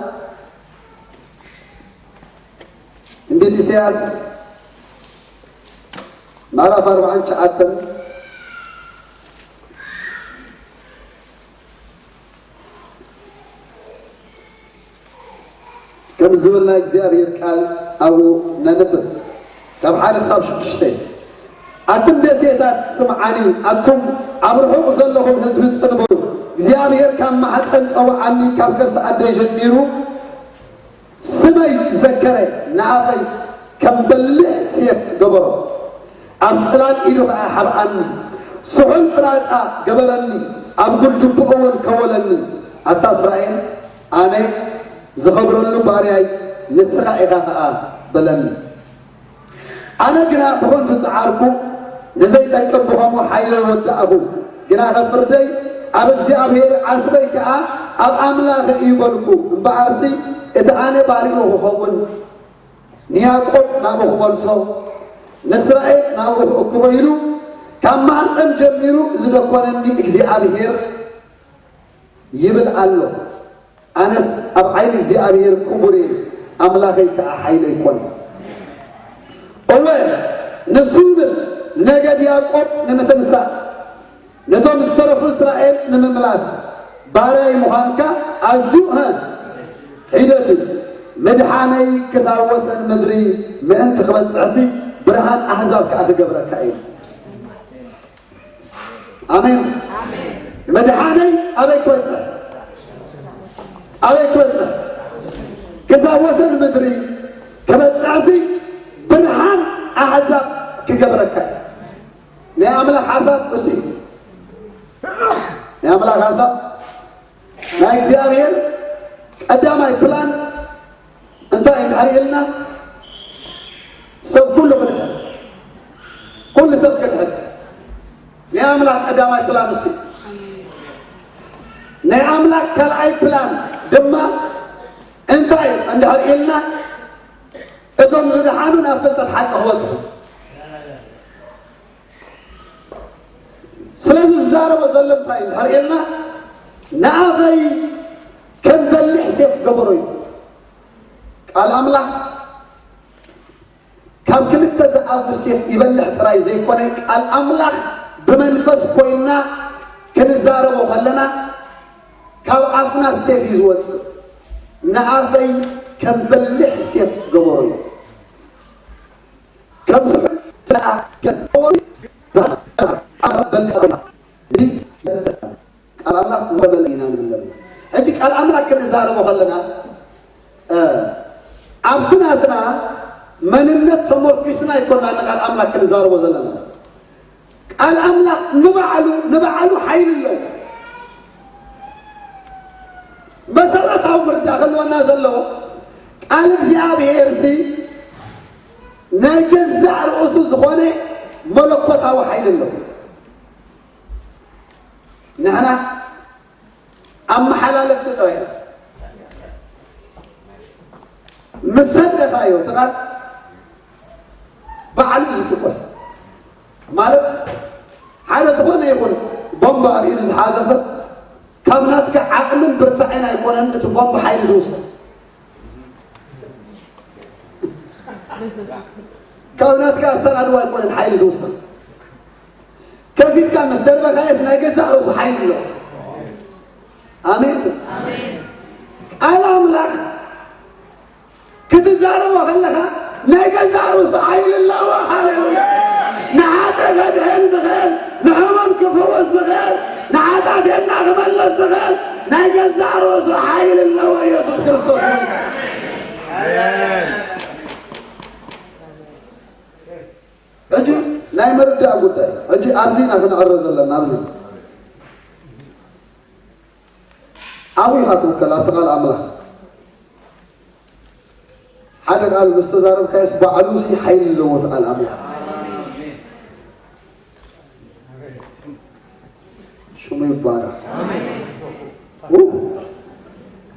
[SPEAKER 1] بيت إسياس معرفة 4 شعاتن كم زملنا إكزيابير قال أو ننبب كم حال حساب شو تشتغل أنتم بسيطات سمعاني أنتم أبرحوا أزلهم حزب السنبو زيابير كم محسن سوى عني كم كرس أدري جميرو سمي ذكري نعفي كم بلح سيف قبره أمثلان إلوه أحب عني سحل فلاسة قبرني أبقل جبؤون كولني التسرائيل أنا زخبر اللو بارياي نسرع إغاقاء بلني أنا قنا بخون تسعاركو نزيد أنكم بخمو حيلا ودأهم قنا غفردي أبك زيابير عصبيك أب أملاك إيبالكو مبارسي إذا أنا باريوه خون نياقب نابو خبالصو نسرائيل نابو أكبيلو كما أنسان جميرو زدقوانني إكزيابير يبل ألو أنس أب عين إكزيابير كبري أملاكيك أحيلا يكون أول نسوبل نجد يعقوب نمتنسى نتوم استرف إسرائيل نمملاس باري مخانكا أزوها حيدتو مدحاني كساوسن مدري ما أنت خبت عسي برهان أحزاب كأخ قبرك أيوه آمين مدحاني أبي كويسة أبي كويسة كساوسن مدري كبت عسي برهان أحزاب كجبرك يا أملاك حسب أسي يا أملاك حسب ما إكزيابير قدامي بلان أنت إن علينا سب كله كله كل سب كله يا أملاك قدامي بلان أسي يا أملاك كلاي بلان دم أنت عند علينا إذا مزرحاننا فلت الحق هو زهو سلام الزارة وزلم تاين هريلنا نعفي كم بلح سيف قبري قال أملا كم كنت تزعف سيف يبلح تراي زي كونك قال أملا بمنفس كوينا كن الزارة وخلنا كم عفنا سيف يزوت نعفي كم بلح سيف قبري كم سبحانه كم قوي قال الله ما بلغنا من الله عندك الأملاك كنزار مخلنا عبدنا من النتمر كيسنا يكون عندنا الأملاك كنزار وزلنا الأملاك نبعلو حين الله مسرتهم مرجع خلونا نازلوا قال እግዚአብሔር ሲ نجزع رؤوس زخونه ملكوتا وحيل الله نحن أما حلال افتترين مصدق أيوه تقال بعلي يتقص مالك حاجة زخونه يقول بومبا ينز حازسة كمناتك عقل برتعين يكون أنت بومبا حيل زوسة كوناتك أصلا أدوى يكون الحيل زوسا كيف كان مصدر بخايس ناقص عروس حيل له آمين الأملاك كتزارة وخلها ناقص عروس حيل الله وحالله نعاتا قدهن زغير نحمم كفو الزغير نعاتا دينا غمال الزغير ناقص عروس حيل الله ويسوس كريستوس أجي لا يمرد أقول ده أجي أبزين أكن أرز الله نابزين أبوي هاتو كلا تقال أملا حدا قال مستزارب كايس بعلوسي حيل لو تقال أملاح شو ما يبارك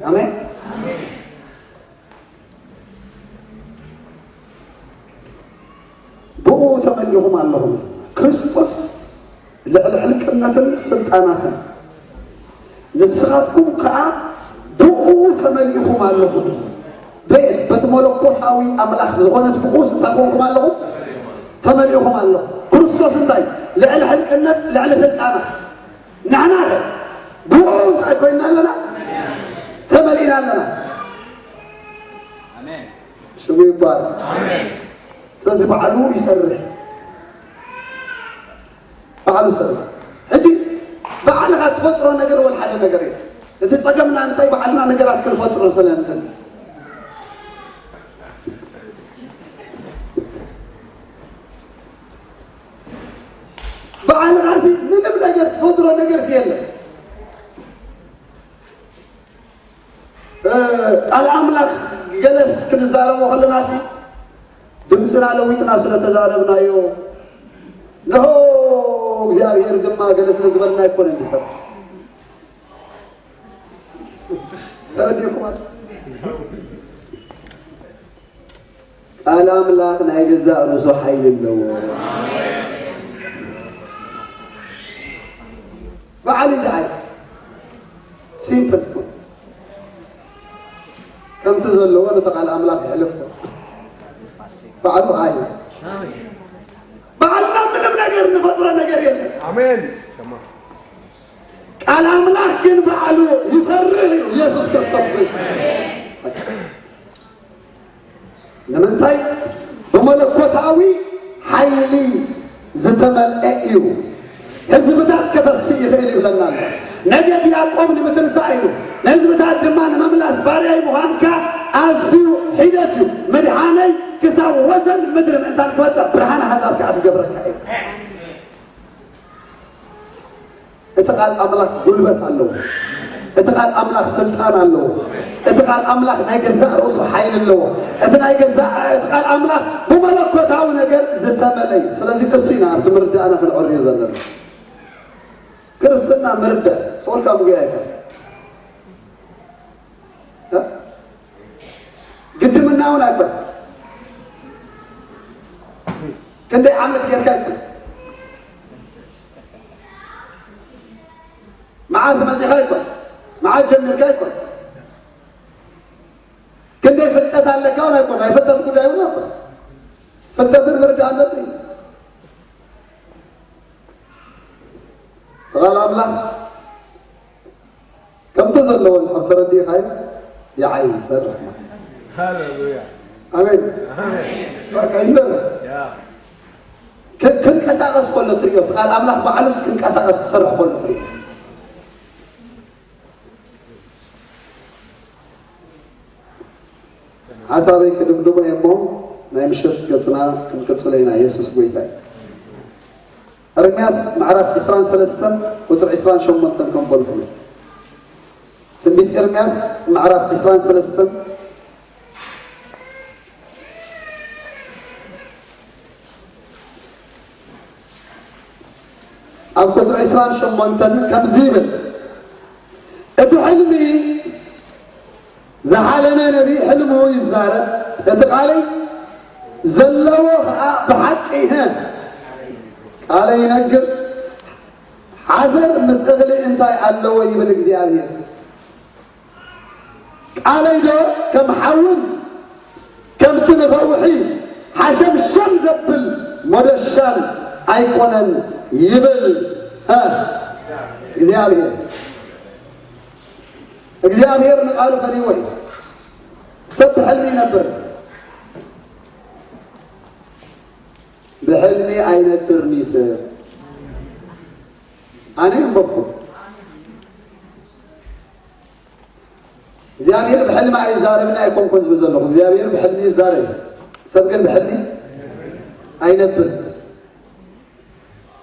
[SPEAKER 1] آمين بقوا تمليهم اللهم كريستوس لحلقنا السلطانات نسخاتكم كأ بقوا تمليهم اللهم بين بتملكوتاوي أملاح زغونس بقوا سلطانكم اللهم تمليهم اللهم كريستوس انتاي لحلقنا لعل سلطانات نحنا بقوا تاكوينا لنا تملينا لنا آمين شو يبارك آمين سوسي بعلو يسرح بعلو سرح هدي بعلها تفطروا نجر والحد نجرين إذا تسقمنا أنتي بعلنا نجرات كل فترة سلندن بعلها زي من بنجر تفطروا نجر فينا الأملاك جلس كنزارم وخلنا ناسي دمسنا لو يتناسل تزاربنا يوم نهو እግዚአብሔር ግማ ገለስ ለዝበልና ይኮን እንዲሰራ ተረዲኩማት ቃል አምላክ ናይ ገዛ ርሱ ኃይል ነው በዓል ይዛል ሲምፕል كم تزلوا وتقال أملاك يحلفوا بعلوا هاي بعلنا من نجر نفطر نجر يلا
[SPEAKER 2] آمين
[SPEAKER 1] قال أملاك كن بعلوا يسره يسوع كريستوس لمن تاي بملكوتاوي حيلي زتمل أيو هزبتات كتسية اللي بلنا نجد يعقوب نمتنسائله نزبتات دمان مملاس باري مهانكا أسيو حيدتيو مدحاني كساب وزن مدرم انت الكواتر برهان حساب كعب قبرك كاي اتقال أملاك قلبت الله اتقال أملاك سلطان الله اتقال أملاك نايقزاء رؤوس حيل الله اتقال أملاك بملكوتاو نجر زتملي سلازي قصينا تمرد أنا في العرية زلنا كريستنا مرده سؤال كم جايك ها قدمنا ولا أكبر كندي عملت غير كايكم مع زمتي خايكم مع الجنة كايكم كندي فتت على كون يكون هاي فتت كل يوم نقول فتت المرد عندي قال أملاك كم تزلوا الأرثر دي خايف يا عين سر
[SPEAKER 2] هاللويا
[SPEAKER 1] آمين كيسر كن كساقس كله تريو قال أملاك بعلوس كن كساقس تصرح كله تريو حسابي كلم دوما يمهم نايم شرط قصنا كم قصلينا يسوس بويتاي رمياس معرف إسران سلستن وتر إسران شمنتن كم بولكم تنبيت إرمياس معرف إسران سلستن أو كتر إسران شمنتن كم زيبل إتو حلمي زحالنا نبي حلمه يزارب إتقالي زلوه بحقه قال ينقر حزر مسأغلي انتاي علوه يبن اكذيابيه قال يدو كم حول كم تنفوحي حشم الشم زبل مدى الشم ايقونا يبل ها اكذيابيه اكذيابيه قالوا فليوي سب حلمي نبر بحلمي عين الترنيسة أنا ينبقوا زيابير بحلم أي زاربنا يكون كنز بزلهم زيابير بحلمي زارب سبقا بحلمي عين التر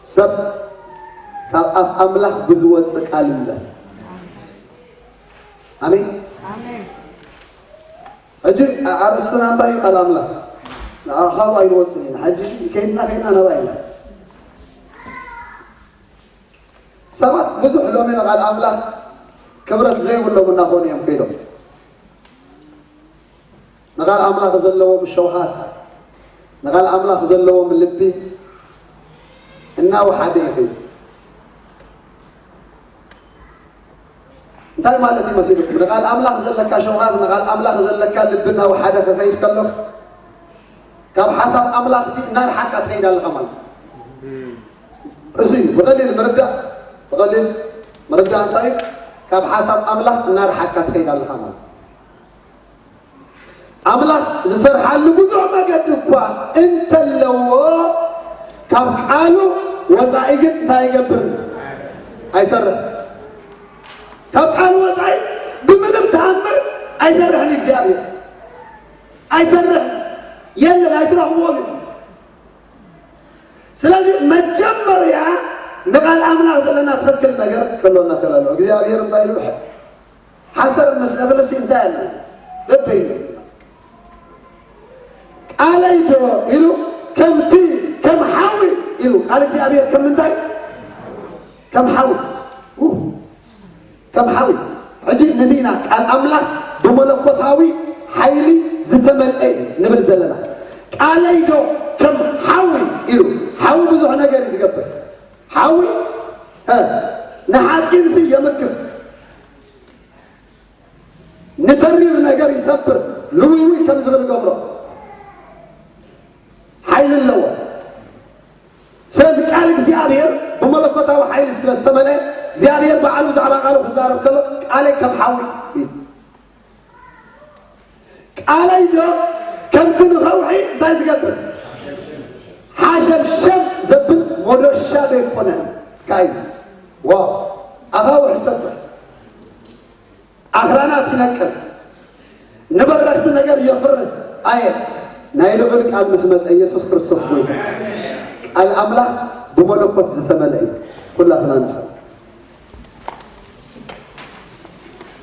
[SPEAKER 1] سب كأف أملخ بزوات سكالم ده آمين أجي أرسلنا أنتي كلام لا هذا يروسين حجي كينا نباينا سبات بزح لو من قال أملا كبرت زي ولا من نهون يوم كيلو نقال أملا خزلوا بالشوهات نقال أملا خزلوا من لبي إنه حديثي انتهي مالتي مسيرك نقال أملا خزلك شوهات نقال أملا خزلك لبنا وحدث كيف كلف كم حسب أملا خسي نار حتى تخيل الغمل أزين بغلل مرجع طيب كم حسب أملا نار حتى تخيل الغمل أملا زسر حلو بزع ما قدقوا انت اللو كم قالوا وزائقت تايقبر هاي سره كم قالوا وزائق بمنم تأمر أي سره نيك زيادة أي سره يلا لا يترحمون سلازي مجمر يا نقال أملا زلنا تفكر نقر كلنا كلنا እግዚአብሔር እንታይሉ حسر المسألة لسينتان ببين عليدو إلو كم تي كم حاوي إلو قال እግዚአብሔር كم انتاي كم حاوي كم حاوي عجي نزينا قال أملا بملكوتاوي حيلي زتملئ نبل زلنا قاليدو كم حاوي إلو حاوي بزح نجار يزقبل حاوي نحاتين زي يمكف نترير نجار يسبر لوي كم زبل قبره حيل اللوى سيزك قال እግዚአብሔር بملكوتاوي حيل ስለስተመለئ እግዚአብሔር በዓሉ ዛዕባ ቃሉ ክዛረብ ከሎ ቃለይ ከም ሓዊ ቃለይ ዶ ከምቲ ንኸውሒ እንታይ ዝገብር ሓሸምሸም ዘብል ሞዶሻ ዶ ይኮነን ካይ ዋ ኣኻውሕ ይሰብር ኣኽራናት ይነቅል ንበረኽቲ ነገር የፍርስ ኣየ ናይ ልዑል ቃል ምስ መፀ ኢየሱስ ክርስቶስ ጎይታ ቃል ኣምላኽ ብመለኮት ዝተመልአ ኩላትና ንፀ